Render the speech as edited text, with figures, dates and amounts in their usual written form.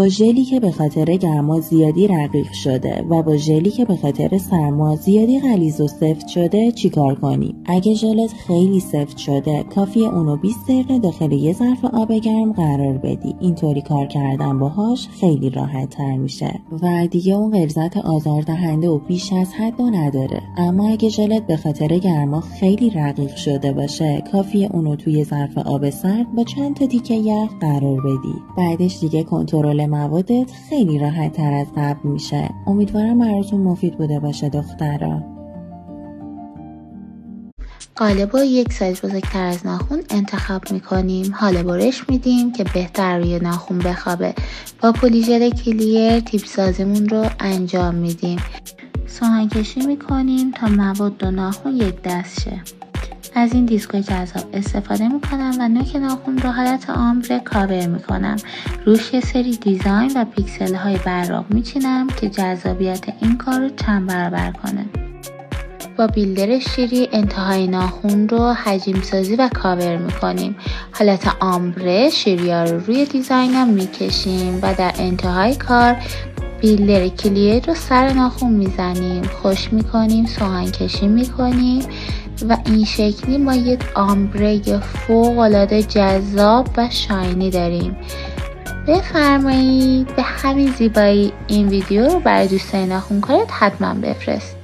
با ژلی که به خاطر گرما زیادی رقیق شده و با ژلی که به خاطر سرما زیادی غلیظ و سفت شده چیکار کنیم؟ اگه ژلت خیلی سفت شده کافیه اونو 20 دقیقه داخل یه ظرف آب گرم قرار بدی. اینطوری کار کردن باهاش خیلی راحت تر میشه و دیگه اون غلظت آزاردهنده و بیش از حد نداره. اما اگه ژلت به خاطر گرما خیلی رقیق شده باشه کافیه اونو توی ظرف آب سرد با چند تا تیکه یخ قرار بدی. بعدش دیگه کنترل موادت خیلی راحت تر از قبل میشه. امیدوارم براتون مفید بوده باشه دخترا. قالب رو یک سایز بزرگتر از ناخن انتخاب میکنیم. حالا برش میدیم که بهتر روی ناخن بخوابه. با پلیژر کلیر تیپ سازیمون رو انجام میدیم. سوهن کشی میکنیم تا مواد و ناخن یک دست شه. از این دیسکوی جذاب استفاده میکنم و نوک ناخن رو حالت آمبره کاور میکنم. روش یه سری دیزاین و پیکسل های براق میچینم که جذابیت این کار رو چند برابر کنه. با بیلدر شیری انتهای ناخن رو حجیم سازی و کاور میکنیم. حالت آمبره شیریا رو روی دیزاینم میکشیم و در انتهای کار بیلدر کلیر رو سر ناخن میزنیم، خوش میکنیم، سوهن کشی میکنیم و این شکلی ما یک آمبره فوق‌العاده جذاب و شاینی داریم. بفرمایید به همین زیبایی این ویدیو رو برای دوستای ناخن کارت حتما بفرست.